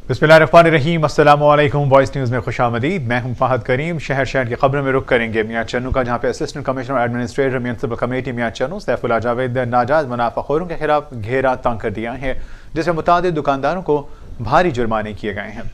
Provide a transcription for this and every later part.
बिस्मिल्लाहिर्रहमानिर्रहीम। अस्सलामु अलैकुम। वॉइस न्यूज़ में खुशामदीद। मैं हूं फहद करीम। शहर की खबरों में रुख करेंगे मियां चन्नू का, जहां पे assistant commissioner administrator municipal committee Mian Channu Saifullah Javed ने नाजायज मुनाफाखोरों के खिलाफ घेरा तंग कर दिया है, जिसमें मुतादिद दुकानदारों को भारी जुर्माने किए गए हैं।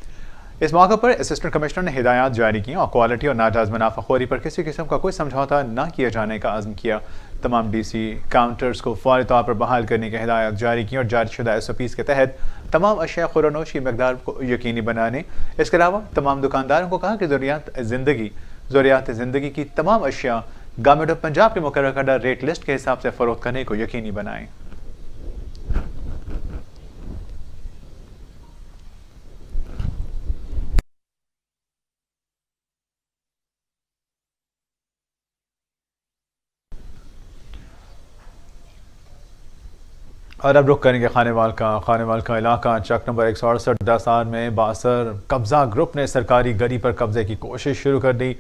इस मौके पर असिस्टेंट कमिश्नर ने हिदायत जारी की और क्वालिटी और नाजायज मुनाफाखोरी पर किसी किस्म का कोई समझौता न किए जाने का अज़्म किया। तमाम डीसी काउंटर्स को फौरी तौर पर बहाल करने की हिदायत जारी की और जारीशुदा SOPs के तहत तमाम अशिया खुरनोश की मकदार को यकीनी बनाने। इसके अलावा तमाम दुकानदारों को कहा कि ज़रूरियात ज़िंदगी की तमाम अशिया गवर्नमेंट ऑफ पंजाब के मुकर्रर करदा रेट लिस्ट के हिसाब से फरोख्त करने को यकीनी बनाएं। और अब रुख करेंगे खानेवाल का इलाका। चक नंबर 168 10R में बासर कब्जा ग्रुप ने सरकारी गली पर कब्जे की कोशिश शुरू कर दी।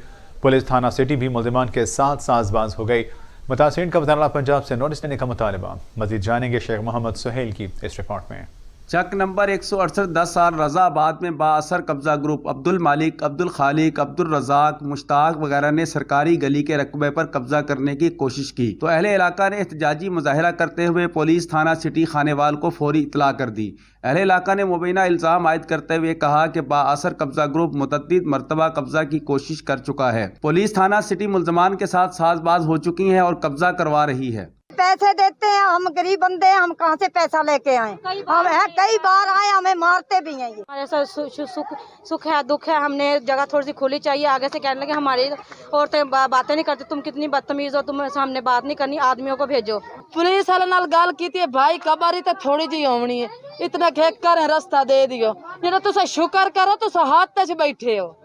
पुलिस थाना सिटी भी मुल्जिमान के साथ साजबाज हो गई। मुतासिरीन का वज़ीर-ए-आला पंजाब से नोटिस लेने का मुतालबा। मजीद जानेंगे शेख मोहम्मद सुहेल की इस रिपोर्ट में। चक नंबर 168 10R रज़ाबाद में बाअसर कब्जा ग्रुप अब्दुल मालिक, अब्दुल खालिक, अब्दुल रज़ाक, मुश्ताक वगैरह ने सरकारी गली के रकबे पर कब्जा करने की कोशिश की तो अहले इलाका ने एहतजाजी मुजाहिरा करते हुए पुलिस थाना सिटी खानेवाल को फौरी इत्तला कर दी। अहले इलाका ने मुबैना इल्ज़ाम आयद करते हुए कहा कि बाअसर कब्जा ग्रुप मुतअद्दिद मरतबा कब्जा की कोशिश कर चुका है। पुलिस थाना सिटी मुल्ज़मान के साथ साजबाज हो चुकी है और कब्जा करवा रही है। पैसे देते हैं, हम गरीब बंदे हैं, हम कहाँ से पैसा लेके आए? हम है कई बार आए, हमें मारते भी हैं। ऐसा सुख है दुख है, हमने जगह थोड़ी सी खुली चाहिए। आगे से कहने लगे हमारी औरतें बातें नहीं करती, तुम कितनी बदतमीज हो, तुम सामने बात नहीं करनी, आदमियों को भेजो। पुलिस वाले नाल गल की भाई कबारी तो थोड़ी जी होनी है, इतना घेक कर रास्ता दे दियो। जो तुम शुक्र करो तुम हाथ च बैठे हो,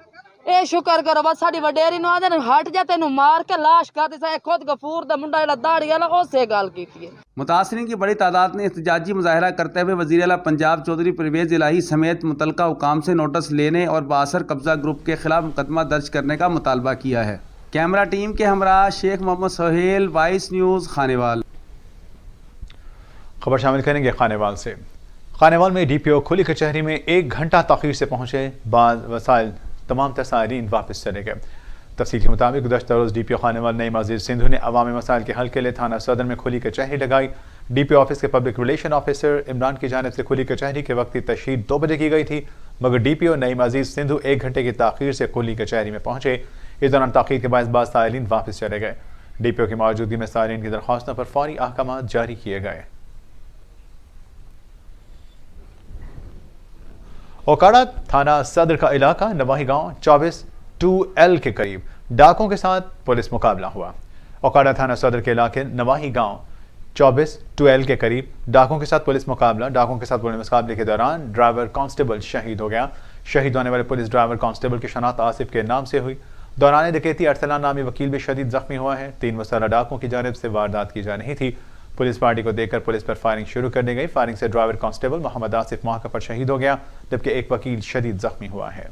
ए शुक्र करो बस। साडी वडेरी नु आदे हट जा, तेनू मार के लाश कर दी। खुद गफूर दा मुंडा जेड़ा दाढ़ी वाला उससे गल कीती है। मुतासरीन की बड़ी तादाद ने एहतजाजी मुजाहिरा करते हुए वज़ीर-ए-आला पंजाब चौधरी परवेज़ इलाही समेत मुतलका हुकाम से नोटिस लेने और बाअसर कब्जा ग्रुप के खिलाफ मुकदमा दर्ज करने का मुतालबा किया है। कैमरा टीम के हमरा शेख मोहम्मद सुहेल, वॉइस न्यूज़ खानेवाल। खबर शामिल करेंगे खानेवाल से। खानेवाल में DPO खुली कचहरी में 1 घंटा तख़ीर से पहुंचे। बाद वसाइल तमाम तसारीन वापस चले गए। तफसील के मुताबिक गुज़श्ता रोज़ DPO खानेवाल नईम अज़ीज़ सिंधु ने अवामी मसाइल के हल के लिए थाना सदर में खुली कचहरी लगाई। DPO ऑफिस के पब्लिक रिलेशन ऑफिसर इमरान की जानिब से खुली कचहरी के वक्ती तशहीद 2 बजे की गई थी, मगर DPO नईम अज़ीज़ सिंधु 1 घंटे की ताख़ीर से खुली कचहरी में पहुंचे। इस दौरान ताख़ीर के बायस साइलिन वापस चले गए। DPO की मौजूदगी में साइलिन की दरख्वास्तों पर फौरी अहकाम जारी किए गए। ओकाड़ा थाना सदर का इलाका नवाही गांव 24-2L के करीब डाकों के साथ पुलिस मुकाबला हुआ। ओकाड़ा थाना सदर के इलाके नवाही गांव 24-2L के करीब डाकों के साथ पुलिस मुकाबले के दौरान ड्राइवर कांस्टेबल शहीद हो गया। शहीद होने वाले पुलिस ड्राइवर कांस्टेबल की शनाख्त आसिफ के नाम से हुई। दौरान डकैती अरसलान नामी वकील भी शदीद जख्मी हुआ है। 3 मुसल्लह डाकों की जानिब से वारदात की जा रही थी। पुलिस पार्टी को देखकर पुलिस पर फायरिंग शुरू कर दी गई। फायरिंग से ड्राइवर कांस्टेबल मोहम्मद आसिफ मौके पर शहीद हो गया, जबकि एक वकील शदीद जख्मी हुआ है।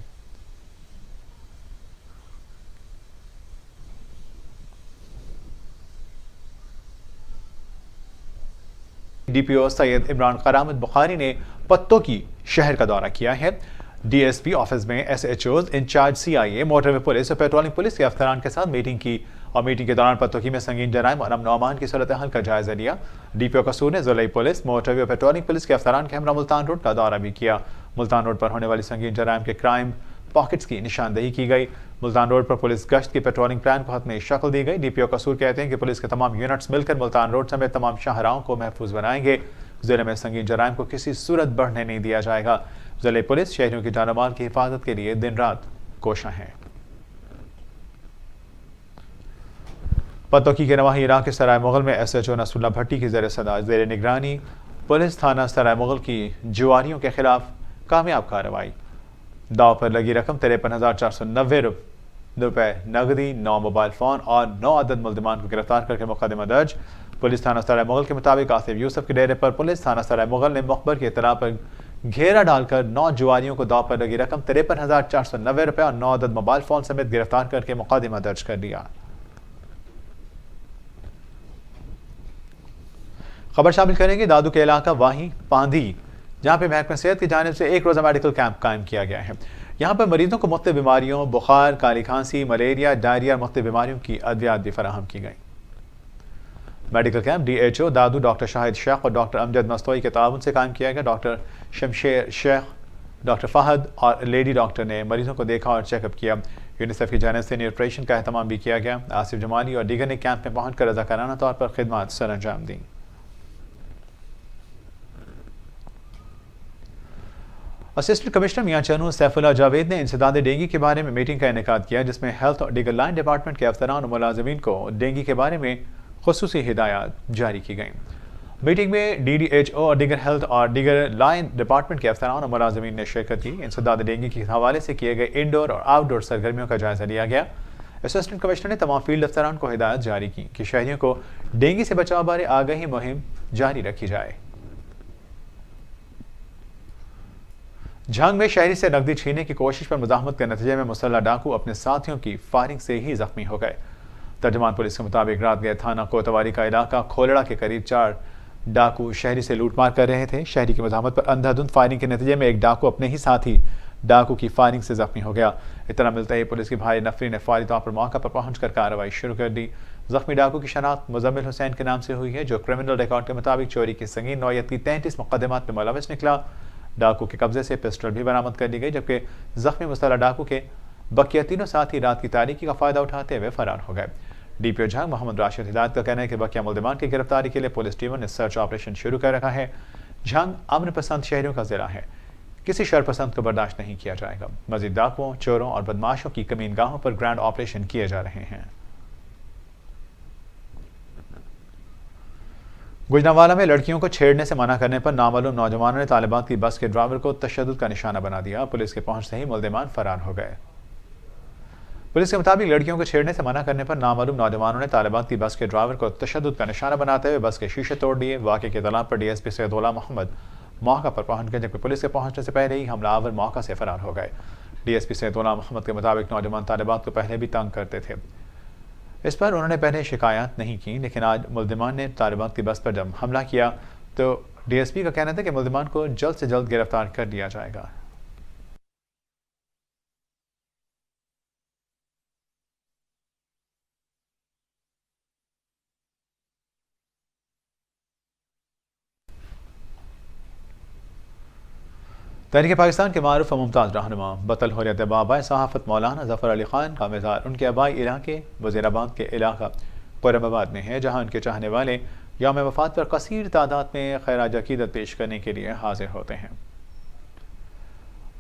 DPO सैयद इमरान करामत बुखारी ने पत्तों की शहर का दौरा किया है। DSP ऑफिस में SHOs, incharge CIA, motorway police और पेट्रोलिंग पुलिस के अफसरान के साथ मीटिंग की और मीटिंग के दौरान पत्तोकी में संगीन जराइम और अमन अमान की सूरत हाल का जायजा लिया। DPO कसूर ने ज़िला पुलिस, मोटरवे और पेट्रोलिंग पुलिस के अफसरान के हमरा मुल्तान रोड का दौरा भी किया। मुल्तान रोड पर होने वाली संगीन जराइम के क्राइम पॉकेट्स की निशानदेही की गई। मुल्तान रोड पर पुलिस गश्त की पेट्रोलिंग प्लान को हतमी शक्ल दी गई। DPO कसूर कहते हैं कि पुलिस के तमाम यूनिट्स मिलकर मुल्तान रोड समेत तमाम शाहराहों को महफूज बनाएंगे। ज़िले में संगीन जराइम को किसी सूरत बढ़ने नहीं दिया जाएगा। ज़िले पुलिस शहरियों की जान माल की हिफाजत के लिए दिन रात कोशा है। पत्तोकी के नवाही इलाके सराय मुगल में SHO नसरुल्लाह भट्टी की ज़ेर निगरानी पुलिस थाना सराय मुगल की जुआरियों के खिलाफ कामयाब कार्रवाई। दाव पर लगी रकम 53,490 रुपए नगदी, 9 मोबाइल फ़ोन और 9 अदद मुल्ज़िमान को गिरफ्तार करके मुकदमा दर्ज। पुलिस थाना सराय मुगल के मुताबिक आसिफ यूसुफ के डेरे पर पुलिस थाना सराय मुगल ने मुखबर की इत्तला पर घेरा डालकर 9 जुआरियों को दाव पर लगी रकम 53,490 रुपए और 9 अदद मोबाइल फ़ोन समेत गिरफ्तार करके मुकदमा दर्ज कर दिया। खबर शामिल करेंगे दादू के इलाका वाही पांधी जहाँ पे महकमा सेहत की जानिब से एक रोज़ा मेडिकल कैंप कायम किया गया है। यहाँ पर मरीजों को मुख्तलिफ बीमारियों, बुखार, काली खांसी, मलेरिया, डायरिया और मुख्तलिफ बीमारियों की अद्वियात भी फराहम की गई। मेडिकल कैंप DHO दादू डॉक्टर शाहिद शेख और डॉक्टर अमजद मस्तोई के ताउन से कायम किया गया। डॉक्टर शमशेर शेख, डॉक्टर फहद और लेडी डॉक्टर ने मरीजों को देखा और चेकअप किया। यूनिसेफ की जानिब से न्यूट्रिशन का एहतमाम भी किया गया। आसिफ जमाली और दीगर ने कैंप में पहुंच कर रज़ाकाराना तौर पर खिदमत सर अंजाम दी। असिस्टेंट कमिश्नर मियां चनू सैफुल्लाह जावेद ने इंसदाद डेंगू के बारे में मीटिंग का इनेकाद किया, जिसमें हेल्थ और दीगर लाइन डिपार्टमेंट के अफसरान और मुलाजिमीन को डेंगू के बारे में खुसूसी हिदायत जारी की गई। मीटिंग में DDHO और दीगर हेल्थ और दीगर लाइन डिपार्टमेंट के अफसरान और मुलाजिमीन ने शिरकत की। इंसदाद डेंगू के हवाले से किए गए इंडोर और आउटडोर सरगर्मियों का जायजा लिया गया। असिस्टेंट कमिश्नर ने तमाम फील्ड अफसरान को हिदायत जारी की कि शहरियों को डेंगू से बचाव बारे आगाही मुहिम जारी रखी जाए। झंग में शहरी से नकदी छीनने की कोशिश पर मुजाहमत के नतीजे में मुसल्लह डाकू अपने साथियों की फायरिंग से ही जख्मी हो गए। तर्जुमान पुलिस के मुताबिक रात गए थाना कोतवाली का इलाका खोलड़ा के करीब 4 डाकू शहरी से लूटमार कर रहे थे। शहरी की मुजाहमत पर अंधाधुंध फायरिंग के नतीजे में एक डाकू अपने ही साथी डाकू की फायरिंग से जख्मी हो गया। इतना मिलता ही पुलिस की भाई नफरी ने फौरी तौर पर मौका पर पहुंचकर कार्रवाई शुरू कर दी। जख्मी डाकू की शनाख्त मुजम्मिल हुसैन के नाम से हुई है, जो क्रिमिनल रिकॉर्ड के मुताबिक चोरी की संगीन नौयत की 33 मुकदमात में मुलविस निकला। डाकू के कब्जे से पिस्टल भी बरामद कर ली गई, जबकि जख्मी मुसल्लह डाकू के बकिया तीनों साथी रात की तारीकी का फायदा उठाते हुए फरार हो गए। DPO झंग मोहम्मद राशिद हिदायत का कहना है कि बकिया मुल्ज़िमान की गिरफ्तारी के लिए पुलिस टीमों ने सर्च ऑपरेशन शुरू कर रखा है। झंग अमन पसंद शहरियों का जिला है, किसी शर पसंद को बर्दाश्त नहीं किया जाएगा। मजीद डाकुओं, चोरों और बदमाशों की कमीनगाहों पर ग्रैंड ऑपरेशन किए जा रहे हैं। गुजरांवाला में लड़कियों को छेड़ने से मना करने पर नामालूम नौजवानों ने तालिबान की बस के ड्राइवर को तशद्दुद का निशाना बना दिया। पुलिस के पहुंचते ही मुल्ज़िमान फरार हो गए। पुलिस के मुताबिक लड़कियों को छेड़ने से मना करने पर नामालूम नौजवानों ने तालिबान की बस के ड्राइवर को तशद्दुद का निशाना बनाते हुए बस के शीशे तोड़ दिए। वाक़े के इत्तला पर DSP सैयदुल्लाह मोहम्मद मौका पर पहुंच गए, जबकि पुलिस के पहुंचने से पहले ही हमलावर मौका से फरार हो गए। DSP सैयदुल्लाह मोहम्मद के मुताबिक नौजवान तालिबान को पहले भी तंग करते थे। इस पर उन्होंने पहले शिकायत नहीं की, लेकिन आज मुल्ज़िमान ने तालिबान की बस पर जब हमला किया तो DSP का कहना था कि मुल्ज़िमान को जल्द से जल्द गिरफ्तार कर लिया जाएगा। तहरीक पाकिस्तान के मारूफ मुमताज़ रहनुमा बतल हुर्रियत बाबा सहाफ़त मौलाना ज़फ़र अली ख़ान का मज़ार उनके आबाई इलाके वज़ीराबाद के इलाका खुर्रमाबाद में है, जहाँ उनके चाहने वाले यौम वफ़ात पर कसीर तादाद में खैराज अक़ीदत पेश करने के लिए हाजिर होते हैं।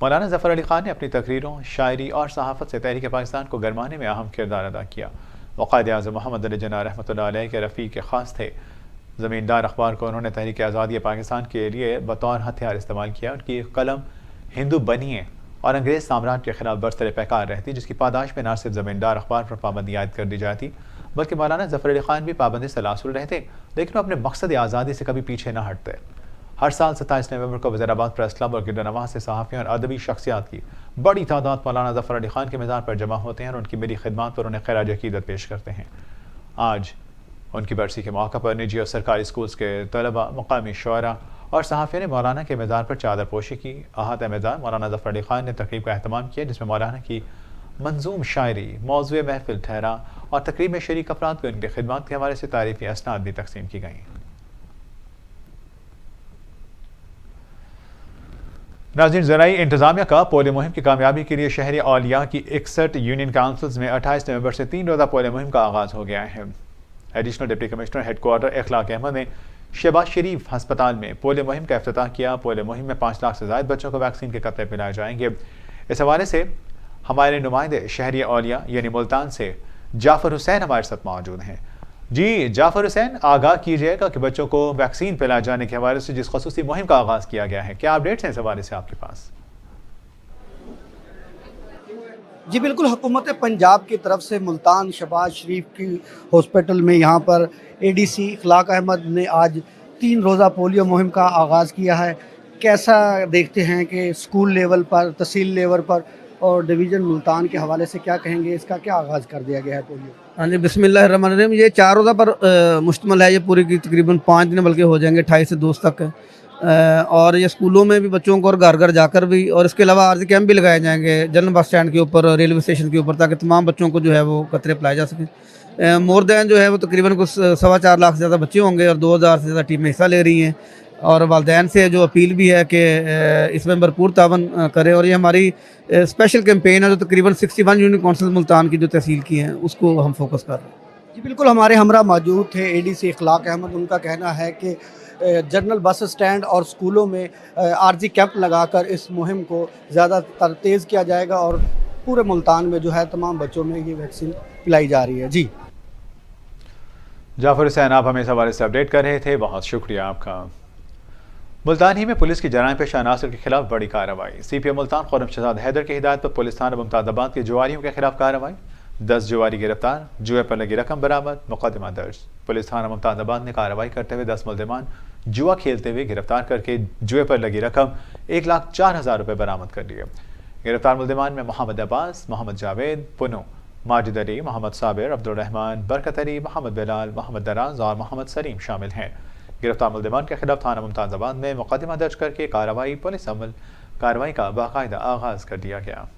मौलाना ज़फ़र अली ख़ान ने अपनी तकरीरों, शायरी और सहाफ़त से तहरीक पाकिस्तान को गरमाने में अहम किरदार अदा किया। वक़ायद आज़म मोहम्मद अली जिन्ना रहमतुल्लाह अलैह के रफ़ीक़ ख़ास थे। ज़मींदार अखबार को उन्होंने तहरीक आज़ादी पाकिस्तान के लिए बतौर हथियार इस्तेमाल किया। उनकी कलम हिंदू बनिए और अंग्रेज़ साम्राज्य के खिलाफ बरसरे पैकार रहती, जिसकी पादाश में न सिर्फ ज़मींदार अखबार पर पाबंदी आयद कर दी जाती, बल्कि मौलाना ज़फ़र अली ख़ान भी पाबंदी से लासूल रहते, लेकिन वो अपने मकसद आज़ादी से कभी पीछे न हटते। हर साल 27 नवंबर को वज़ीराबाद प्रेस क्लब और गिरदनवाह से सहाफ़ियों और अदबी शख्सियात की बड़ी तादाद मौलाना ज़फ़र अली ख़ान के मज़ार पर जमा होते हैं और उनकी मेरी खिदमत पर उन्हें खैराज अक़ीदत पेश करते हैं। आज उनकी बरसी के मौका पर निजी और सरकारी स्कूल्स के तलबा, मुकामी शुअरा और सहाफ़ियों ने मौलाना के मज़ार पर चादर पोशी की। अहात मज़ार मौलाना ज़फ़र अली ख़ान ने तकरीब का अहतमाम किया, जिसमें मौलाना की मंजूम शायरी मौज़ूए महफिल ठहरा और तकरीब में शरीक अफराद को उनकी खिदमत के हवाले से तारीफ़ी असनाद भी तकसीम की गई। नाज़रीन, ज़राई इंतज़ामिया का पोलियो मुहिम की कामयाबी के लिए शहरी औलिया की 61 यूनियन काउंसिल्स में 28 नवंबर से 3 रोज़ा पोलियो मुहिम का आगाज़ हो गया है। एडिशनल डिप्टी कमिश्नर हेडक्वार्टर इखलाक अहमद ने शहबाज शरीफ अस्पताल में पोलियो मुहिम का इफ्तिताह किया। पोलियो मुहिम में 5 लाख से ज़ायद बच्चों को वैक्सीन के कतरे पिलाए जाएंगे। इस हवाले से हमारे नुमाइंदे शहरी औलिया यानी मुल्तान से जाफ़र हुसैन हमारे साथ मौजूद हैं। जी जाफ़र हुसैन, आगाह कीजिएगा कि बच्चों को वैक्सीन पिलाए जाने के हवाले से जिस ख़ुसूसी मुहिम का आगाज़ किया गया है, क्या अपडेट्स हैं इस हवाले से आपके पास? जी बिल्कुल, हुकूमत पंजाब की तरफ से मुल्तान शहबाज शरीफ की हॉस्पिटल में यहाँ पर ADC इखलाक अहमद ने आज 3 रोज़ा पोलियो मुहिम का आगाज़ किया है। कैसा देखते हैं कि स्कूल लेवल पर, तहसील लेवल पर और डिवीज़न मुल्तान के हवाले से क्या कहेंगे, इसका क्या आगाज़ कर दिया गया है पोलियो? हाँ जी, बिस्मिल्लाहिर्रहमानिर्रहीम। ये 4 रोज़ा पर मुश्तमल है। ये पूरी की तकरीबन 5 दिन बल्कि हो जाएंगे, 28 से 2 तक। और ये स्कूलों में भी बच्चों को और घर घर जाकर भी, और इसके अलावा आर्जी कैंप भी लगाए जाएंगे जनरल बस स्टैंड के ऊपर, रेलवे स्टेशन के ऊपर, ताकि तमाम बच्चों को जो है वो कतरे पिलाए जा सकें। मोर दैन जो है वो तकरीबन कुछ 4.25 लाख से ज़्यादा बच्चे होंगे और 2000 से ज़्यादा टीमें हिस्सा ले रही हैं, और वालदैन से जो अपील भी है कि इसमें भरपूर तावन करें। और ये हमारी स्पेशल कैंपेन है जो तकरीबन 61 यूनियन काउंसिल मुल्तान की जो तहसील की हैं उसको हम फोकस कर रहे हैं। जी बिल्कुल, हमारे हमरा मौजूद थे ADC इखलाक अहमद। उनका कहना है कि जनरल बस स्टैंड और स्कूलों में आर्जी कैंप लगाकर इस मुहिम को ज़्यादा तेज़ किया जाएगा और पूरे मुल्तान में जो है तमाम बच्चों में ये वैक्सीन पिलाई जा रही है। जी जाफर हुसैन, आप हमें इस हवाले से अपडेट कर रहे थे, बहुत शुक्रिया आपका। मुल्तान ही में पुलिस की जराइम पेशा अनासर के खिलाफ बड़ी कार्रवाई। CPO मुल्तान खुर्रम शहजाद हैदर की हिदायत पर पुलिस थाना मुमताज़ाबाद के जुआरियों के खिलाफ कार्रवाई। 10 जुआरी गिरफ्तार, जुए पर लगी रकम बरामद, मुकदमा दर्ज। पुलिस थाना मुमताज़ाबाद ने कार्रवाई करते हुए 10 मुल्ज़िमान जुआ खेलते हुए गिरफ्तार करके जुए पर लगी रकम 1,04,000 रुपये बरामद कर लिए। गिरफ्तार मुल्ज़िमान में मोहम्मद अब्बास, मोहम्मद जावेद, पुनो, माजिद अली, मोहम्मद साबिर, अब्दुल रहमान, बरकत अली, मोहम्मद बिलाल, मोहम्मद दराज और मोहम्मद सलीम शामिल हैं। गिरफ्तार मुल्ज़िमान के खिलाफ थाना मुमताज़ाबाद में मुकदमा दर्ज करके कार्रवाई का बाकायदा आगाज़ कर दिया गया।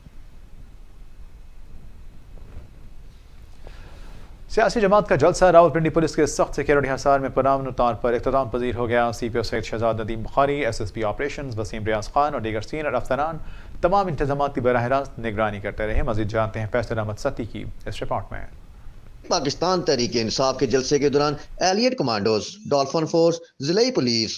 सियासी जमात का जलसा रावलपिंडी पुलिस के सख्त सिक्योरिटी हिसार में पुरअमन तौर पर इख्तिताम पजीर हो गया। CPO Syed Shahzad Nadeem Bukhari, SSP operations Waseem Riaz Khan और दीगर सीनियर अफसरान तमाम इंतजामात की बराह रास्त निगरानी करते रहे। मजीद जानते हैं फैसल अहमद सती की इस रिपोर्ट में। पाकिस्तान तहरीक इंसाफ के जलसे के दौरान एलियट कमांडोज, डॉल्फिन फोर्स, जिले पुलिस,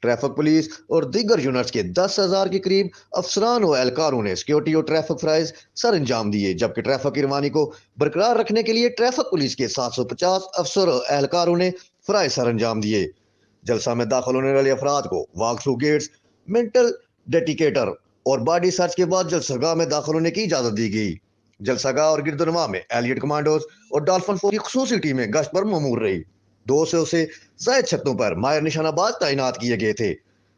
ट्रैफिक पुलिस और दीगर यूनिट्स के 10,000 के करीब अफसरान और एहलकारों ने सिक्योरिटी और ट्रैफिक फ्राइज सर अंजाम दिए, जबकि ट्रैफिक की रवानी को बरकरार रखने के लिए ट्रैफिक पुलिस के 750 अफसर और एहलकारों ने फ्राइज सर अंजाम दिए। जलसा में दाखिल होने वाले अफराद को वॉक थ्रू गेट्स, मेंटल डेटिकेटर और बॉडी सर्च के बाद जलसागाह में दाखिल होने की इजाजत दी गई। जलसागाह और गिरदुनवा में एलियट कमांडोज और डॉल्फिन फोर्स की खुसूसी टीमें गश्त पर ममूर रही। 200 से ज़ायद छतों पर माहिर निशानाबाज तैनात किए गए थे।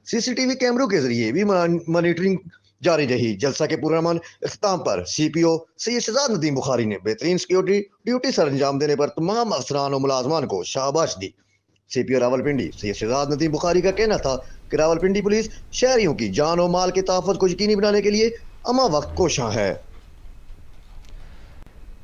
CCTV कैमरों के जरिए भी मॉनिटरिंग जारी रही। जलसा के पुरअमन इख्तिताम पर CPO सैयद शहजाद नदीम बुखारी ने बेहतरीन सिक्योरिटी ड्यूटी सर अंजाम देने पर तमाम अफसरान और मुलाजमान को शाबाश दी। CPO रावलपिंडी सैयद शहजाद नदीम बुखारी का कहना था कि रावलपिंडी पुलिस शहरियों की जान और माल के तहफ़्फ़ुज़ को यकीनी बनाने के लिए अमा वक्त कोशां है।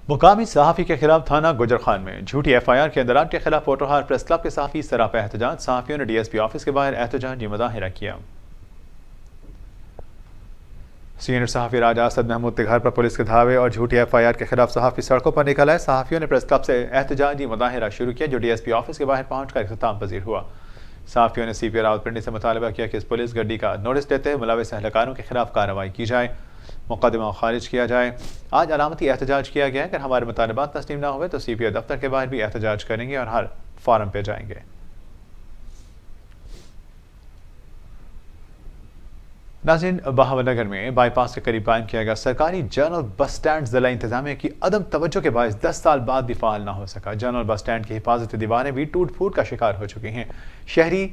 मुकामी सहाफ़ी के खिलाफ थाना गुजर खान में झूठी FIR के अंदराज के खिलाफ पोटोहार प्रेस क्लब के सहाफ़ी सरापा एहतजाज। सहाफ़ियों ने DSP ऑफिस के बाहर एहतजाजी मुज़ाहिरा किया। सीनियर सहाफ़ी राजा असद महमूद के घर पर पुलिस के धावे और झूठी FIR के खिलाफ सहाफ़ी सड़कों पर निकल आए। सहाफ़ियों ने प्रेस क्लब से एहतजाजी मुज़ाहिरा शुरू किया, जो DSP ऑफिस के बाहर पहुंचकर इख्तिताम पजीर हुआ। सहाफ़ियों ने CPO रावलपिंडी से मुतालबा किया कि इस पुलिस गड्डी का नोटिस देते हुए मुलविस एहलकारों के खिलाफ कार्रवाई की जाए, मुकदमा खारिज किया जाए। आज अलामती एहतजाज किया गया है। अगर हमारे मुतालबात तस्लीम ना हुए तो CPO दफ्तर के बाहर भी एहतजाज करेंगे और हर फार्म पे जाएंगे। नाज़रीन, बहावलनगर में बाईपास के करीब कायम किया गया सरकारी जनरल बस स्टैंड जिला इंतजामिया की अदम तवज्जो के बायस 10 साल बाद भी फाल ना हो सका। जनरल बस स्टैंड की हिफाजती दीवारें भी टूट फूट का शिकार हो चुकी हैं। शहरी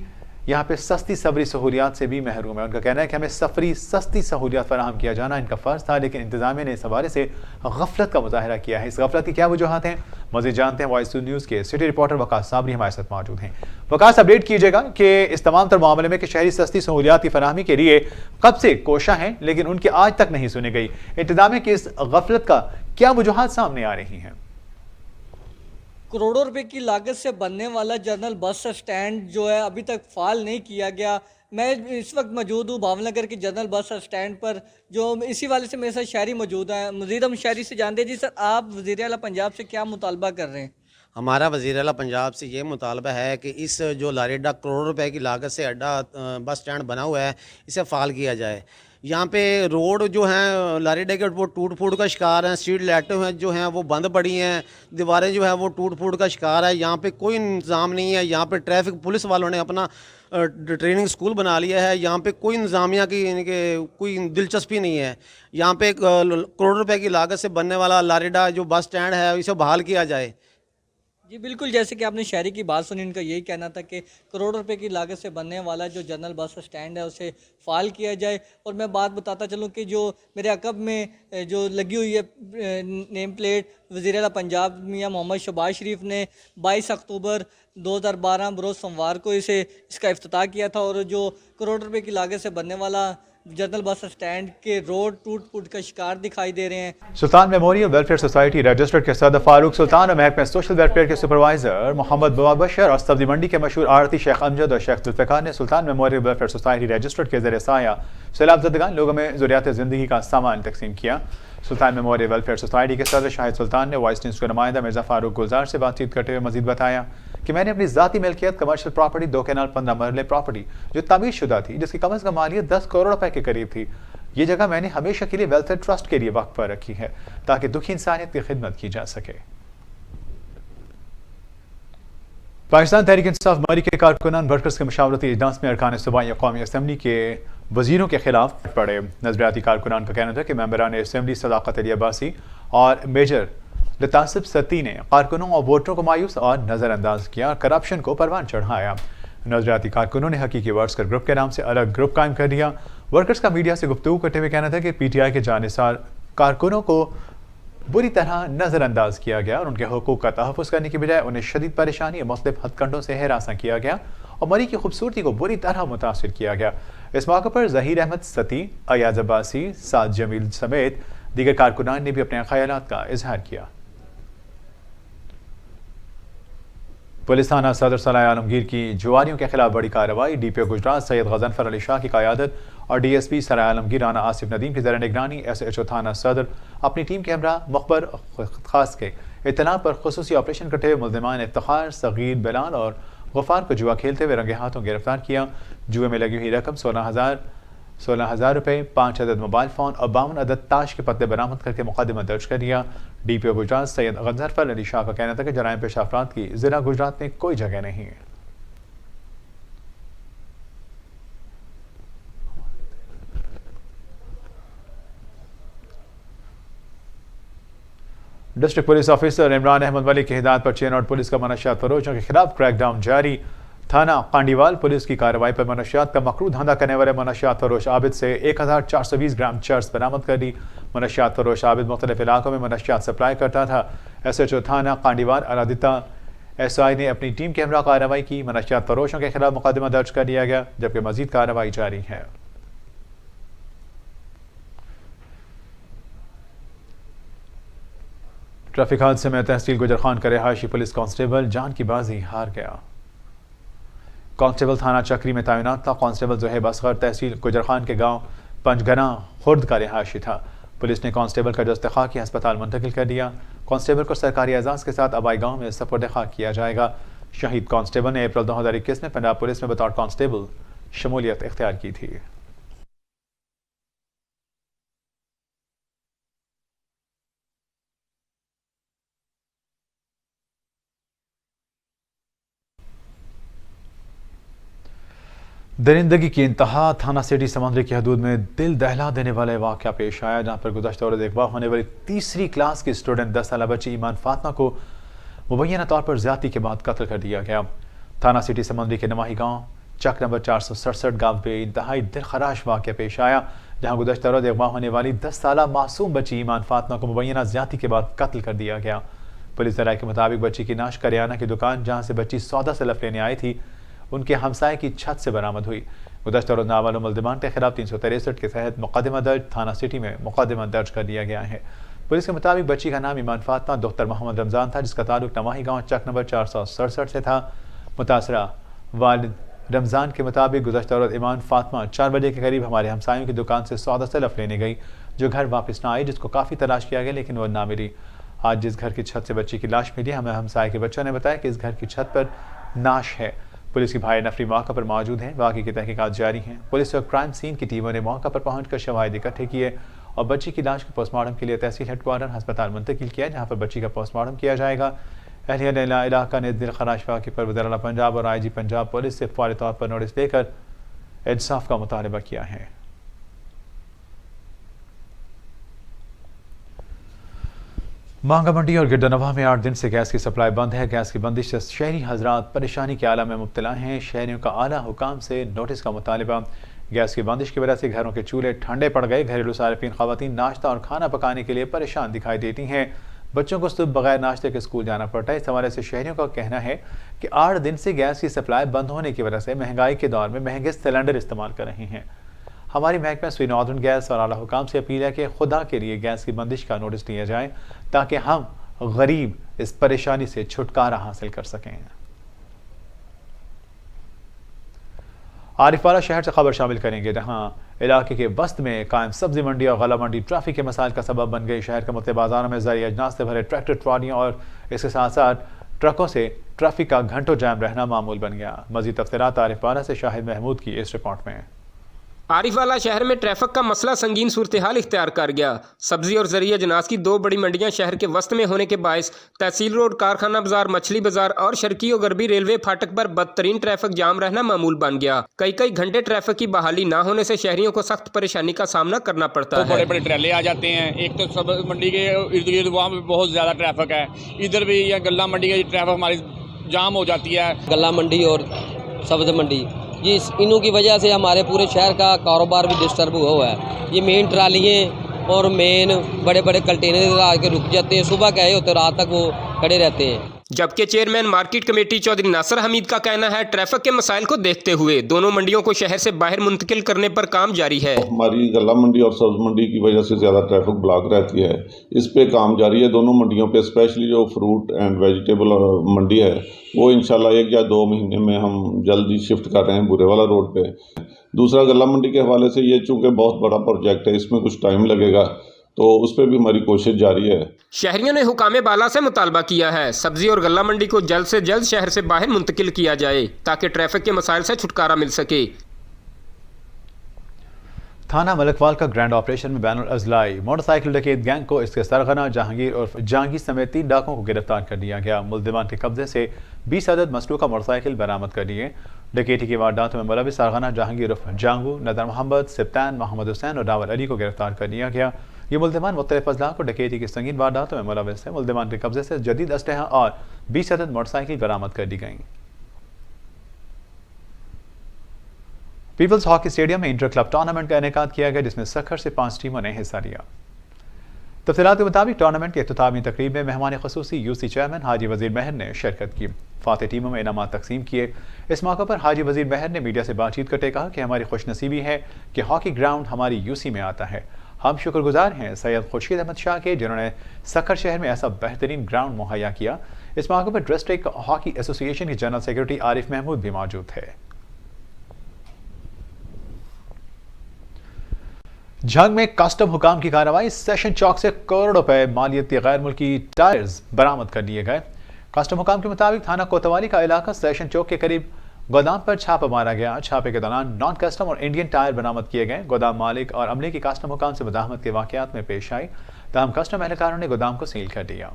यहाँ पे सस्ती सफरी सहूलियात से भी महरूम है। उनका कहना है कि हमें सस्ती सहूलियात फराहम किया जाना इनका फ़र्ज़ था, लेकिन इंतज़ामिया ने इस हवाले से गफलत का मुज़ाहिरा किया है। इस गफलत की क्या वजूहात हैं, मज़ीद जानते हैं। वॉइस न्यूज़ के सिटी रिपोर्टर वकास साबरी हमारे साथ मौजूद हैं। वकास, अपडेट कीजिएगा कि इस तमाम तर मामले में कि शहरी सस्ती सहूलियात की फराहमी के लिए कब से कोशा हैं, लेकिन उनकी आज तक नहीं सुनी गई। इंतज़ामिया की इस गफलत का क्या वजूहात सामने आ रही हैं? करोड़ों रुपए की लागत से बनने वाला जनरल बस स्टैंड जो है अभी तक फाल नहीं किया गया। मैं इस वक्त मौजूद हूँ भावनगर के जनरल बस स्टैंड पर, जो इसी वाले से मेरे साथ शहरी मौजूद हैं। मज़ीद हम शहरी से जानते हैं। जी सर, आप वज़ीर आला पंजाब से क्या मुतालबा कर रहे हैं? हमारा वज़ीर आला पंजाब से ये मुतालबा है कि इस जो लारेडा करोड़ों रुपए की लागत से अड्डा बस स्टैंड बना हुआ है, इसे फाल किया जाए। यहाँ पे रोड जो हैं लारेडा के वो टूट फूट का शिकार हैं। स्ट्रीट लाइटें हैं जो हैं वो बंद पड़ी हैं, दीवारें जो हैं वो टूट फूट का शिकार है। यहाँ पे कोई इंतज़ाम नहीं है। यहाँ पे ट्रैफिक पुलिस वालों ने अपना ट्रेनिंग स्कूल बना लिया है। यहाँ पे कोई इंतज़ामिया की कोई दिलचस्पी नहीं है। यहाँ पे करोड़ रुपए की लागत से बनने वाला लारेडा जो बस स्टैंड है, इसे बहाल किया जाए। जी बिल्कुल, जैसे कि आपने शहरी की बात सुनी, इनका यही कहना था कि करोड़ रुपए की लागत से बनने वाला जो जनरल बस स्टैंड है उसे फाल किया जाए। और मैं बात बताता चलूँ कि जो मेरे अकब में जो लगी हुई है नेम प्लेट, वज़ीर आला पंजाब मियां मोहम्मद शहबाज शरीफ ने 22 अक्टूबर 2012 बरोज़ सोमवार को इसका इफ्तिताह किया था। और जो करोड़ रुपए की लागत से बनने वाला जनरल बस स्टैंड के रोड टूट फूट का शिकार दिखाई दे रहे हैं। सुल्तान मेमोरियल वेलफेयर सोसाइटी रजिस्टर्ड के सदर फारूक सुल्तान और महकमे सोशल वेलफेयर के सुपरवाइजर मोहम्मद मुबशर और सब्जी मंडी के मशहूर आरती शेख अमजद और शेख जुल्फ़िकार ने सुल्तान मेमोरियल वेलफेयर सोसाइटी रजिस्टर्ड के ज़रिए साया सैलाब ज़दगान लोगों में ज़रूरियात ज़िंदगी का सामान तकसीम किया। सुल्तान मेमोरियल वेलफेयर सोसाइटी के सदर शाहिद सुल्तान ने वॉइस न्यूज़ के नुमाइंदा मिर्ज़ा फारूक गुलजार से बातचीत करते हुए मजीद बताया कि मैंने अपनी ज़ाती मिल्कियत कमर्शियल प्रॉपर्टी 2 कैनाल 15 मरले प्रॉपर्टी जो तामीर शुदा थी, जिसकी कम अज़ कम मालियत 10 करोड़ रुपए के करीब थी, ये जगह मैंने हमेशा के लिए वेलफेयर ट्रस्ट के लिए वक्फ पर रखी है ताकि दुखी इंसानियत की खिदमत की जा सके। पाकिस्तान तहरीक इंसाफ मरी के कारकुनान वर्कर्स के मशावरती इजलास में अरकान सूबाई कौमी असम्बली के वजीरों के खिलाफ पड़े। नजरियाती कारकुनान का कहना था कि मेंबरान असम्बली सदाकत अली अब्बासी और मेजर लतासिब सती ने कारकुनों और वोटरों को मायूस और नज़रअंदाज किया और करप्शन को परवान चढ़ाया। नजरियाती कारकुनों ने हकीकी वर्कर्स ग्रुप के नाम से अलग ग्रुप कायम कर दिया। वर्कर्स का मीडिया से गुफ्तगू करते हुए कहना था कि पीटीआई के जानिसार कारकुनों को बुरी तरह नज़रअंदाज किया गया और उनके हुकूक का तहफ़्फ़ुज़ करने की बजाय उन्हें शदीद परेशानी और मुख्तलिफ हथकंडों से हिरासा किया गया और मरी की खूबसूरती को बुरी तरह मुतासिर किया गया। इस मौके पर ज़हीर अहमद सती, अयाज अब्बासी, साद जमील समेत दीगर कारकुनान ने भी अपने ख़यालात का इजहार किया। पुलिस थाना सदर सलाह आलमगीर की जुआरियों के खिलाफ बड़ी कार्रवाई। डीपीओ गुजरात सैयद गजनफर अली शाह की क़यादत और डीएसपी सराय आलमगीर राना आसिफ नदीम की ज़र निगरानी एसएचओ थाना सदर अपनी टीम के हमरा मुखबर खास के इत्तला पर खुसूसी ऑपरेशन करते हुए मुल्ज़िमान इफ्तिखार, सगीर, बिलाल और गफ़ार को जुआ खेलते हुए रंगे हाथों गिरफ्तार किया। जुए में लगी हुई रकम 16,000 रुपये, 5 अदद मोबाइल फ़ोन और 52 अदद ताश के पत्ते बरामद करके मुकदमा दर्ज कर दिया। डीपीओ गुजरात सैयद गजनफर अली शाह का कहना था कि जराइम पेशा अफराद की ज़िला गुजरात में कोई जगह नहीं है। District police officer Imran Ahmed Wali की हिदायत पर चेन और पुलिस का मनशियात फरोशों के खिलाफ क्रैकडाउन जारी। थाना कांडीवाल पुलिस की कार्रवाई पर मनशियात का मकरू धंधा करने वाले मनशियात फरोश आबिद से 1420 ग्राम चर्स बरामद कर ली। मनशियात फरोश आबिद मुख्तलिफ इलाकों में मनशियात सप्लाई करता था। एसएचओ थाना कांडीवाल अरादिता एसआई ने अपनी टीम के हमरा कार्रवाई की। मनशियात फरोशों के खिलाफ मुकदमा दर्ज कर दिया गया जबकि मजीद कार्रवाई जारी है। ट्रैफिक हादसे में तहसील गुजर खान का रिहायशी पुलिस कांस्टेबल जान की बाजी हार गया। कांस्टेबल थाना चक्री में तैनात था। कांस्टेबल ज़ुहैब असगर तहसील गुजर खान के गांव पंजगना खुर्द का रिहायशी था। पुलिस ने कांस्टेबल का जस्ते खाकी अस्पताल मुंतकिल कर दिया। कांस्टेबल को सरकारी एजाज़ के साथ अबाई गांव में सपुर्द खाक किया जाएगा। शहीद कांस्टेबल ने अप्रैल 2021 में पंजाब पुलिस में बतौर कांस्टेबल शमूलियत इख्तियार की थी। दरिंदगी की इंतहा थाना सिटी समंदरी की हदूद में दिल दहला देने वाला वाक़या पेश आया, जहाँ पर गुज़श्ता रोज़ अगवा होने वाली तीसरी क्लास की स्टूडेंट 10 साल बच्ची ईमान फातिमा को मुबैना तौर पर ज़्यादती के बाद कत्ल कर दिया गया। थाना सिटी समंदरी के नवाही गाँव चक नंबर 467 गाँव पे इंतहाई दिलखराश वाक़या पेश आया, जहाँ गुज़श्ता रोज़ अगवा होने वाली 10 साल मासूम बच्ची ईमान फातिमा को मुबैना ज़्यादती के बाद कत्ल कर दिया गया। पुलिस ज़राए के मुताबिक बच्ची की नाश करियाना की दुकान जहाँ से बच्ची सौदा सलफ लेने आई थी उनके हमसाये की छत से बरामद हुई। गुज़श्ता रोज़ नामालूम मुल्ज़िमान के खिलाफ 363 के तहत मुकदमा दर्ज थाना सिटी में मुकदमा दर्ज कर दिया गया है। पुलिस के मुताबिक बच्ची का नाम ईमान फातिमा दोख्तर मोहम्मद रमज़ान था, जिसका ताल्लुक नवाही गाँव चक नंबर 467 से था। मुतासरा वालिद रमज़ान के मुताबिक गुज़श्ता रोज़ ईमान फातिमा 4 बजे के करीब हमारे हमसायों की दुकान से सौदा सलफ लेने गई, जो घर वापस ना आई, जिसको काफ़ी तलाश किया गया लेकिन वह ना मिली। आज जिस घर की छत से बच्ची की लाश मिली, हमें हमसाये के बच्चों ने बताया कि इस घर की छत पर नाश है। पुलिस की भाई नफरी मौका पर मौजूद हैं। वाक़ई की तहकीकात जारी हैं। पुलिस और क्राइम सीन की टीमों ने मौका पर पहुंचकर शवाहिद इकट्ठे किए और बच्ची की लाश को पोस्टमार्टम के लिए तहसील हेडक्वार्टर अस्पताल मुंतकिल किया, जहां पर बच्ची का पोस्टमार्टम किया जाएगा। अहलिया इलाका ने दिल खराश वाक़े पर वज़ीर आला पंजाब और IG पंजाब पुलिस से फौरी तौर पर नोटिस देकर इंसाफ का मुतालबा किया है। मांगा मंडी और गिरदनवा में 8 दिन से गैस की सप्लाई बंद है। गैस की बंदिश से शहरी हजरात परेशानी के आलम में मुब्तला हैं। शहरियों का आला हुकाम से नोटिस का मुतालबा। गैस की बंदिश की वजह से घरों के चूल्हे ठंडे पड़ गए। घरेलू सार्फिन ख़वातीन नाश्ता और खाना पकाने के लिए परेशान दिखाई देती हैं। बच्चों को सुबह बगैर नाश्ते के स्कूल जाना पड़ता है। इस हवाले से शहरियों का कहना है कि 8 दिन से गैस की सप्लाई बंद होने की वजह से महंगाई के दौर में महंगे सिलेंडर इस्तेमाल कर रहे हैं। हमारी महकमा स्वी नॉर्दर्न गैस और आला हुकाम से अपील है कि खुदा के लिए गैस की बंदिश का नोटिस दिया जाए ताकि हम गरीब इस परेशानी से छुटकारा हासिल कर सकें। आरिफवाला शहर से खबर शामिल करेंगे, जहां इलाके के वस्त में कायम सब्जी मंडी और गला मंडी ट्रैफिक के मसाइल का सबब बन गई। शहर के मुख्तलिफ बाजारों में ज़रूरी अजनास से भरे ट्रैक्टर, ट्रॉलियाँ और इसके साथ साथ ट्रकों से ट्रैफिक का घंटों जाम रहना मामूल बन गया। मज़ीद तफसीलात आरिफवाला से शाहिद महमूद की इस रिपोर्ट में। आरिफवाला शहर में ट्रैफिक का मसला संगीन सूरत हाल इख्तियार कर गया। सब्जी और ज़रिया अजनास की 2 बड़ी मंडियां शहर के वस्त में होने के बायस तहसील रोड, कारखाना बाजार, मछली बाजार और शर्की और गरबी रेलवे फाटक पर बदतरीन ट्रैफिक जाम रहना मामूल बन गया। कई घंटे ट्रैफिक की बहाली ना होने से शहरियों को सख्त परेशानी का सामना करना पड़ता है। बड़े बड़े ट्रेले आ जाते हैं। एक तो सब मंडी के इर्द गिर्द वहाँ पे बहुत ज़्यादा ट्रैफिक है, इधर भी या गल्ला मंडी की ट्रैफिक हमारी जाम हो जाती है। गल्ला मंडी और सब्ज़ मंडी, ये इन्हों की वजह से हमारे पूरे शहर का कारोबार भी डिस्टर्ब हुआ है। ये मेन ट्रालियाँ और मेन बड़े बड़े कंटेनर आके रुक जाते हैं, सुबह गए होते रात तक वो खड़े रहते हैं। जबकि chairman market committee Chaudhry Nasir Hamid का कहना है ट्रैफिक के मसाइल को देखते हुए दोनों मंडियों को शहर से बाहर मुंतकिल करने पर काम जारी है। हमारी गल्ला मंडी और सब्ज मंडी की वजह से ज़्यादा ट्रैफिक ब्लॉक रहती है, इस पे काम जारी है। दोनों मंडियों पे स्पेशली जो फ्रूट एंड वेजिटेबल मंडी है वो इंशाल्लाह 1 या 2 महीने में हम जल्दी शिफ्ट कर रहे हैं बुरेवाला रोड पे। दूसरा गल्ला मंडी के हवाले से ये चूँकि बहुत बड़ा प्रोजेक्ट है, इसमें कुछ टाइम लगेगा, तो उस पर भी हमारी कोशिश जारी है। शहरियों ने हुकामे बाला से मुतालबा किया है सब्जी और गल्ला मंडी को जल्द से जल्द शहर से बाहर मुंतकिल किया जाए ताकि ट्रैफिक के मसाइल से छुटकारा मिल सके। थाना मलकवाल का ग्रैंड ऑपरेशन में बैनुल अजलाई मोटरसाइकिल डकैत गैंग को इसके सरगना जहांगीर और जहांगीर समेत 3 डाकुओं को गिरफ्तार कर लिया गया। मुल्जिमान के कब्जे से 20 अदद मसलूका मोटरसाइकिल बरामद कर लिए। डकैती की वारदातों में मुलविस सरगना जहांगीर उर्फ जांगू, नदर मोहम्मद, सिप्तान, मोहम्मद हुसैन और डावर अली को गिरफ्तार कर लिया गया। ये मुल्जिमान मुख्तलिफ अजला को डकैती की संगीन वारदातों में मुलविस है। मुल्जिमान के कब्जे से जदीद असलहा और 20 अदद मोटरसाइकिल बरामद कर दी गई। पीपल्स हॉकी स्टेडियम में इंटर क्लब टूर्नामेंट का इनेकाद किया गया, जिसमें सखर से 5 टीमों ने हिस्सा लिया। तफसीलात के मुताबिक टूर्नामेंट के इख्तितामी तकरीब में मेहमान खसूसी यूसी चेयरमैन हाजी वजीर महर ने शिरकत की। फातेह टीमों में इनामात तकसीम किए। इस मौके पर हाजी वजीर महर ने मीडिया से बातचीत करते कहा कि हमारी खुशनसीबी है कि हॉकी ग्राउंड हमारी यूसी में आता है। हम शुक्रगुजार हैं सैयद खुर्शीद अहमद शाह के, जिन्होंने सखर शहर में ऐसा बेहतरीन ग्राउंड मुहैया किया। इस मौके पर डिस्ट्रिक्ट हॉकी एसोसिएशन के जनरल सेक्रेटरी आरिफ महमूद भी मौजूद थे। झंग में कस्टम हुकाम की कार्रवाई, सेशन चौक से करोड़ों रुपए मालियती गैर मुल्की टायर्स बरामद कर लिए गए। कस्टम हुकाम के मुताबिक थाना कोतवाली का इलाका सेशन चौक के करीब गोदाम पर छापा मारा गया। छापे के दौरान नॉन कस्टम और इंडियन टायर बरामद किए गए। गोदाम मालिक और अमले की कस्टम हुकाम से मुदाहमत के वाकयात में पेश आई, तमाम कस्टम एहलकारों ने गोदाम को सील कर दिया।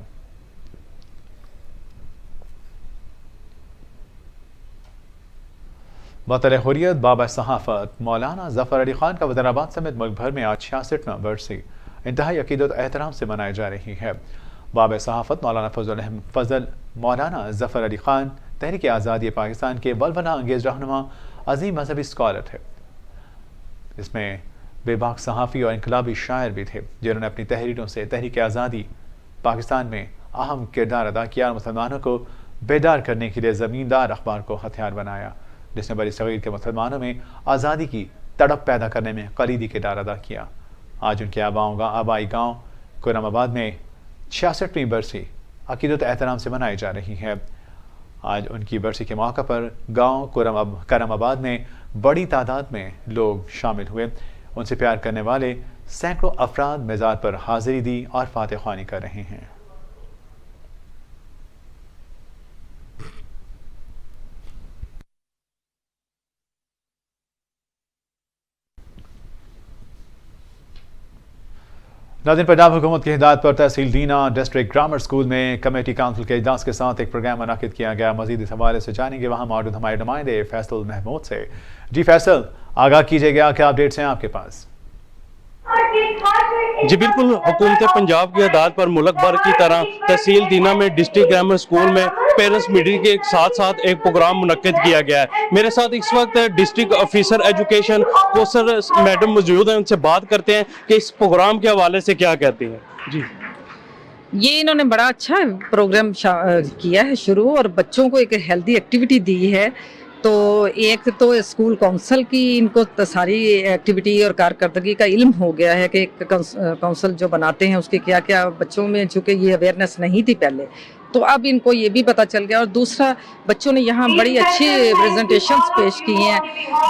बतौर हुर्रियत बाबा सहाफत मौलाना जफर अली खान का वज़ीराबाद समेत मुल्क भर में आज 66वां बरसी इंतहाई अकीदत एहतराम से मनाई जा रही है। बाबा सहाफत मौलाना फजल मौलाना जफर अली खान तहरीक आज़ादी पाकिस्तान के वलवला अंगेज रहनुमा, अजीम मजहबी स्कॉलर थे। इसमें बेबाक सहाफ़ी और इनकलाबी शायर भी थे, जिन्होंने अपनी तहरीरों से तहरीक आज़ादी पाकिस्तान में अहम किरदार अदा किया और मुसलमानों को बेदार करने के लिए ज़मींदार अखबार को हथियार बनाया, जिसने बड़ी सगीर के मुसलमानों में आज़ादी की तड़प पैदा करने में कलीदी किरदार अदा किया। आज उनके आबाई गाँव कुरमाबाद में 66वीं बरसी अकीदत एहतराम से मनाई जा रही है। आज उनकी बरसी के मौके पर गाँव करमाबाद में बड़ी तादाद में लोग शामिल हुए। उनसे प्यार करने वाले सैकड़ों अफराद मज़ार पर हाजिरी दी और फातिह ख्वानी कर रहे हैं। नाज़रीन, पंजाब हुकूमत की हिदायत पर तहसील दीना डिस्ट्रिक्ट ग्रामर स्कूल में कमेटी काउंसिल के इजलास के साथ एक प्रोग्राम मुनाकिद किया गया। मजीद इस हवाले से जानेंगे वहाँ मौजूद हमारे नुमाइंदे फैसल महमूद से। जी फैसल, आगाह कीजिएगा, क्या अपडेट्स हैं आपके पास? जी बिल्कुल, हुकूमत पंजाब की हिदायत पर मुल्क भर की तरह तहसील दीना में डिस्ट्रिक्ट ग्रामर स्कूल में पेरेंट्स मीटिंग के साथ साथ एक प्रोग्राम मुनक्किद किया गया है। मेरे साथ इस वक्त district officer education Kausar madam मौजूद हैं, उनसे बात करते हैं कि इस प्रोग्राम के हवाले से क्या कहती हैं। जी ये इन्होंने बड़ा अच्छा प्रोग्राम किया है शुरू, और बच्चों को एक हेल्दी एक्टिविटी दी है। तो एक तो स्कूल काउंसिल की इनको सारी एक्टिविटी और कारकर्दगी का इल्म हो गया है कि काउंसिल जो बनाते हैं उसके क्या क्या, बच्चों में चूँकि ये अवेयरनेस नहीं थी पहले, तो अब इनको ये भी पता चल गया। और दूसरा, बच्चों ने यहाँ बड़ी अच्छी प्रेजेंटेशंस पेश की हैं,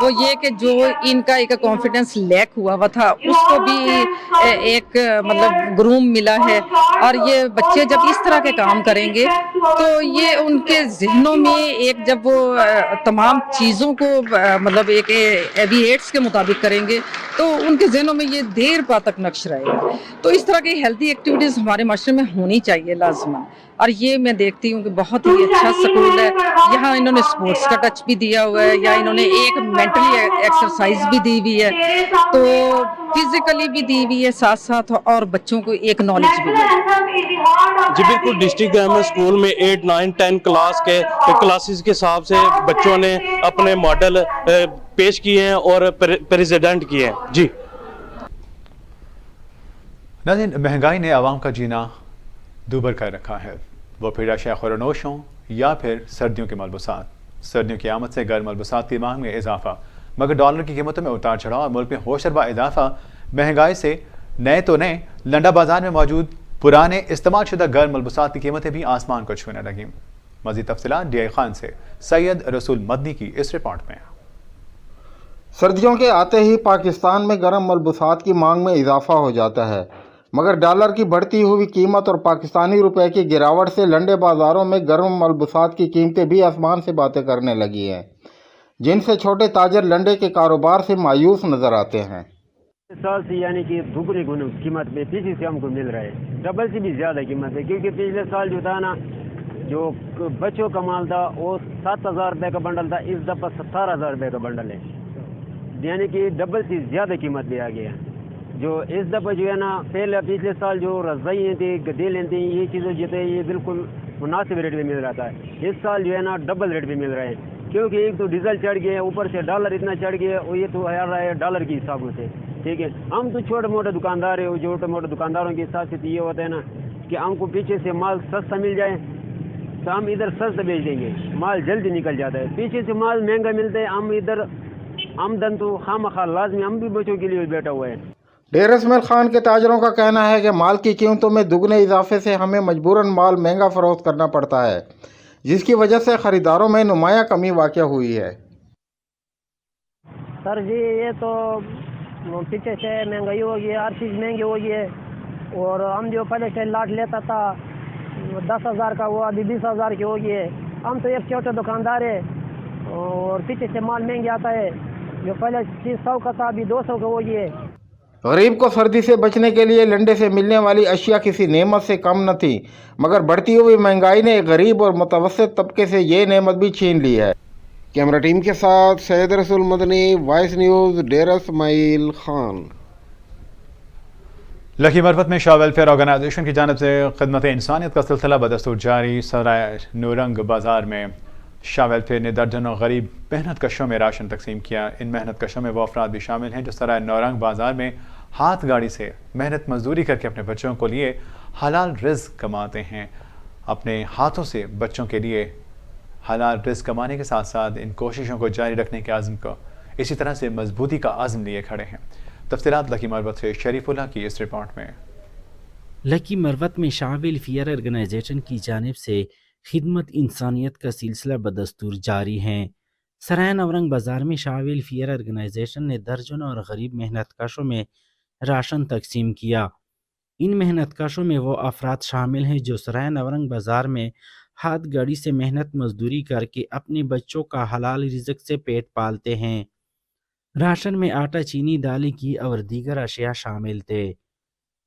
वो ये कि जो इनका एक कॉन्फिडेंस लैक हुआ था उसको भी एक मतलब ग्रूम मिला है। और ये बच्चे जब इस तरह के काम करेंगे तो ये उनके जहनों में एक, जब वो तमाम चीज़ों को मतलब एक एविएट्स के मुताबिक करेंगे तो उनके जहनों में ये देर पा तक नक्श रहेगा। तो इस तरह की हेल्दी एक्टिविटीज़ हमारे माशरे में होनी चाहिए लाजमन। और ये मैं देखती हूँ कि बहुत ही अच्छा स्कूल है। यहाँ इन्होंने स्पोर्ट्स का टच भी दिया हुआ है, या इन्होंने एक मेंटली एक्सरसाइज भी दी हुई है, तो फिजिकली भी दी हुई है साथ साथ, और बच्चों को एक नॉलेज भी मिले। जी बिल्कुल, डिस्ट्रिक्ट ग्रामर स्कूल में 8, 9, 10 क्लास के क्लासेस के हिसाब से बच्चों ने अपने मॉडल पेश किए हैं और प्रेजेंट किए हैं। जी नाज़रीन, महंगाई ने आवाम का जीना दूभर कर रखा है, वो फिर अशिया खुरनोश हों या फिर सर्दियों के मलबूसात। सर्दियों की आमद से गर्म मलबूसात की मांग में इजाफा, मगर डॉलर की कीमतों में उतार चढ़ाव और मुल्क में होशरबा इजाफा महंगाई से नए तो नए लंडा बाजार में मौजूद पुराने इस्तेमाल शुदा गर्म मलबूसात की कीमतें भी आसमान को छूने लगीं। मज़ीद तफसीलात DI खान से सैयद रसूल मदनी की इस रिपोर्ट में। सर्दियों के आते ही पाकिस्तान में गर्म मलबूसात की मांग में इजाफा हो जाता है, मगर डॉलर की बढ़ती हुई कीमत और पाकिस्तानी रुपए की गिरावट से लंडे बाज़ारों में गर्म मलबूसात की कीमतें भी आसमान से बातें करने लगी हैं, जिनसे छोटे ताजर लंडे के कारोबार से मायूस नज़र आते हैं। इस साल से यानी कि दुगनी कीमत में पीछे से हमको मिल रहा है, डबल से भी ज़्यादा कीमत है, क्योंकि पिछले साल जो था ना, जो बच्चों का माल था वो 7,000 रुपये का बंडल था, इस दफ़ा 17,000 रुपये का बंडल है, यानी कि डबल से ज़्यादा कीमत भी आ गया। जो इस दफ़ा जो है ना, पहले पिछले साल जो रज़ाइयाँ थी, गदेलें थी, ये चीज़ें जो थे ये बिल्कुल मुनासिब रेट पे मिल रहा था। इस साल जो है ना डबल रेट पे मिल रहे हैं, क्योंकि एक तो डीजल चढ़ गया, ऊपर से डॉलर इतना चढ़ गया, और ये तो आ रहा है डॉलर के हिसाब से। ठीक है, हम तो छोटे मोटे दुकानदार है, छोटे मोटे दुकानदारों के हिसाब से तो ये होता है ना कि हमको पीछे से माल सस्ता मिल जाए तो हम इधर सस्ता बेच देंगे, माल जल्दी निकल जाता है। पीछे से माल महंगा मिलता है, हम इधर आमदन तो खामखा लाजमी, हम भी बच्चों के लिए बैठा हुआ है। डेर इसमाइल खान के ताजरों का कहना है कि माल की कीमतों में दुगने इजाफे से हमें मजबूरन माल महंगा फरोख्त करना पड़ता है, जिसकी वजह से ख़रीदारों में नुमाया कमी वाक़या हुई है। सर जी, ये तो पीछे से महंगाई हो गई है, हर चीज़ महंगी हो गई है, और हम जो पहले से लाट लेता था 10,000 का, वो अभी 20,000 की हो गई है। हम तो एक छोटे दुकानदार है, और पीछे से माल महंगी आता है, जो पहले 100 का था अभी 200 का हो गई है। गरीब को सर्दी से बचने के लिए लंडे से मिलने वाली अशिया किसी नेमत से कम न थी, मगर बढ़ती हुई महंगाई ने गरीब और मुतवस्सित तबके से ये नेमत भी छीन ली है। कैमरा टीम के साथ सैयद रसूल मदनी, वॉइस न्यूज़, डेरा इसमाइल खान। लकी मरफत में शाह वेलफेयर ऑर्गेनाइजेशन की जानिब से खिदमत इंसानियत का सिलसिला बदस्तूर जारी। सराय नूरंग बाज़ार में शाह वेलफेयर ने दर्जनों गरीब मेहनत कशों में राशन तकसीम किया। इन मेहनत कशों में वो अफराद भी शामिल हैं जो सराय नौरंग बाज़ार में हाथ गाड़ी से मेहनत मजदूरी करके अपने बच्चों को लिए हलाल रिज़्क़ कमाते हैं। अपने हाथों से बच्चों के लिए हलाल रिज़्क़ कमाने के साथ साथ इन कोशिशों को जारी रखने के आज़म को इसी तरह से मजबूती का आज़म लिए खड़े हैं। तफसीलात लकी मरवत से शरीफुल्लाह की इस रिपोर्ट में। लकी मरवत में शाह वेलफेयर ऑर्गेनाइजेशन की जानिब से खिदमत इंसानियत का सिलसिला बदस्तूर जारी है। सराय नवरंग बाज़ार में शाह वेलफेयर ऑर्गेनाइजेशन ने दर्जनों और गरीब मेहनत कशों में राशन तकसीम किया। इन मेहनत कशों में वो अफराद शामिल हैं जो सराय नवरंग बाज़ार में हाथ गाड़ी से मेहनत मजदूरी करके अपने बच्चों का हलाल रिज़्क़ से पेट पालते हैं। राशन में आटा, चीनी, दालें की और दीगर अशिया शामिल थे।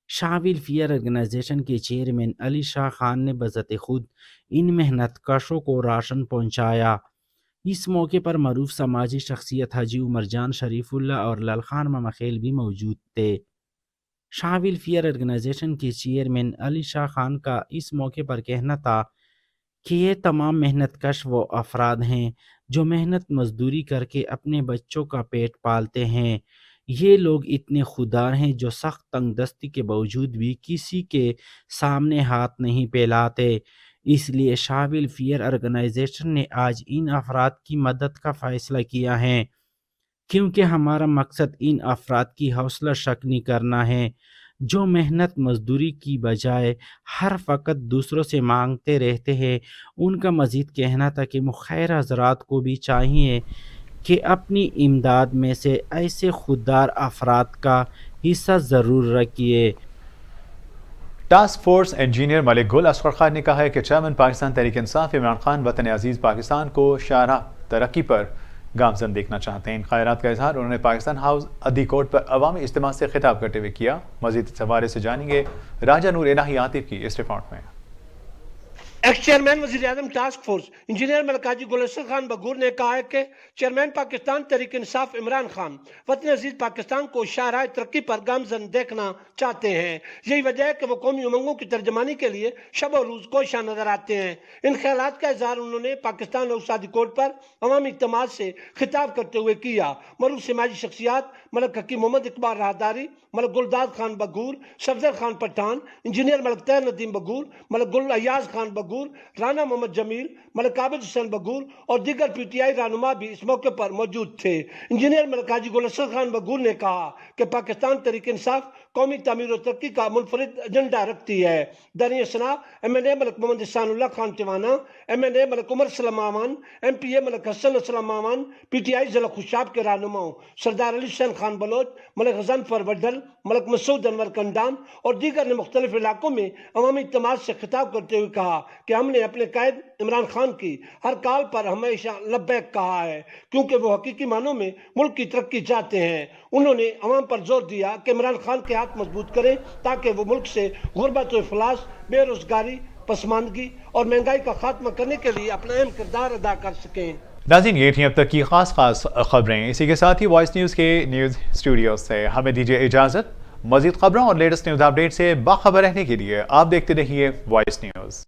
शाह वेलफेयर ऑर्गेनाइजेशन के चेयरमैन अली शाह खान ने बज़ाते खुद इन मेहनत कशों को राशन पहुंचाया। इस मौके पर मरूफ समाजी शख्सियत हाजी उमर जान, शरीफुल्लाह और ललखान ममखेल भी मौजूद थे। शाह वेलफेयर ऑर्गेनाइजेशन के चेयरमैन अली शाह खान का इस मौके पर कहना था कि ये तमाम मेहनत कश वो अफराद हैं जो मेहनत मजदूरी करके अपने बच्चों का पेट पालते हैं। یہ لوگ اتنے خوددار ہیں جو سخت تنگ دستی کے باوجود بھی کسی کے سامنے ہاتھ نہیں پھیلاتے۔ اس لیے شاہ ویلفیئر آرگنائزیشن نے آج ان افراد کی مدد کا فیصلہ کیا ہے، کیونکہ ہمارا مقصد ان افراد کی حوصلہ شکنی کرنا ہے جو محنت مزدوری کی بجائے ہر وقت دوسروں سے مانگتے رہتے ہیں۔ ان کا مزید کہنا تھا کہ مخیر حضرات کو بھی چاہیے کہ اپنی امداد میں سے ایسے خوددار افراد کا حصہ ضرور رکھیے۔ ٹاسک فورس انجینئر ملک گل اصغر خان نے کہا ہے کہ چیئرمین پاکستان تحریک انصاف عمران خان وطن عزیز پاکستان کو شاہراہ ترقی پر گامزن دیکھنا چاہتے ہیں۔ ان خیالات کا اظہار انہوں نے پاکستان ہاؤس ادی کوٹ پر عوامی اجتماع سے خطاب کرتے ہوئے کیا۔ مزید اس حوالے سے جانیں گے راجہ نور الہی عاطف کی اس رپورٹ میں۔ ایکس چیئرمین وزیر اعظم ٹاسک فورس انجینئر ملک حاجی گل اصغر خان بگور نے کہا ہے کہ چیئرمین پاکستان تحریک انصاف عمران خان وطن عزیز پاکستان کو شاہراہ ترقی پر گامزن دیکھنا چاہتے ہیں۔ یہی وجہ ہے کہ وہ قومی امنگوں کی ترجمانی کے لیے شب و روز کوشاں نظر آتے ہیں۔ ان خیالات کا اظہار انہوں نے پاکستان ہاؤس ادی کوٹ پر عوامی اجتماع سے خطاب کرتے ہوئے کیا۔ معروف سماجی شخصیات ملک حکیم محمد اقبال راہداری، ملک گلداد خان بگور، صفدر خان پٹھان، انجینئر ملک طاہر ندیم بگور، ملک گل ایاز خان بگور، رانا محمد جمیل، ملک عابد حسین بگور اور دیگر پی ٹی آئی رہنما بھی اس موقع پر موجود تھے۔ انجینئر ملک حاجی گل اصغر خان بگور نے کہا کہ پاکستان تحریک انصاف قومی تعمیر و ترقی کا منفرد ایجنڈا رکھتی ہے۔ دریں ثنا ایم این اے ملک محمد احسان اللہ خان ٹیوانا، ایم این اے ملک عمر اسلم امان، ایم پی اے ملک حسن اسلم امان، پی ٹی آئی ضلع خوشاب کے رہنماؤں سردار علی حسین خان بلوچ، ملک غضنفر وڈل، ملک مسعود انور کنڈام اور دیگر نے مختلف علاقوں میں عوامی اجتماع سے خطاب کرتے ہوئے کہا کہ ہم نے اپنے قائد عمران خان کی ہر کال پر ہمیشہ لبیک کہا ہے، کیونکہ وہ حقیقی معنوں میں ملک کی ترقی چاہتے ہیں۔ انہوں نے عوام پر زور دیا کہ عمران خان کے ہاتھ مضبوط کریں تاکہ وہ ملک سے غربت و افلاس، بے روزگاری، پسماندگی اور مہنگائی کا خاتمہ کرنے کے لیے اپنا اہم کردار ادا کر سکیں۔ ناظرین، یہ تھیں اب تک کی خاص خبریں۔ اسی کے ساتھ ہی وائس نیوز کے نیوز اسٹوڈیو سے ہمیں دیجیے اجازت۔ مزید خبروں اور لیٹسٹ نیوز اپڈیٹ سے باخبر رہنے کے لیے آپ دیکھتے رہیے وائس نیوز۔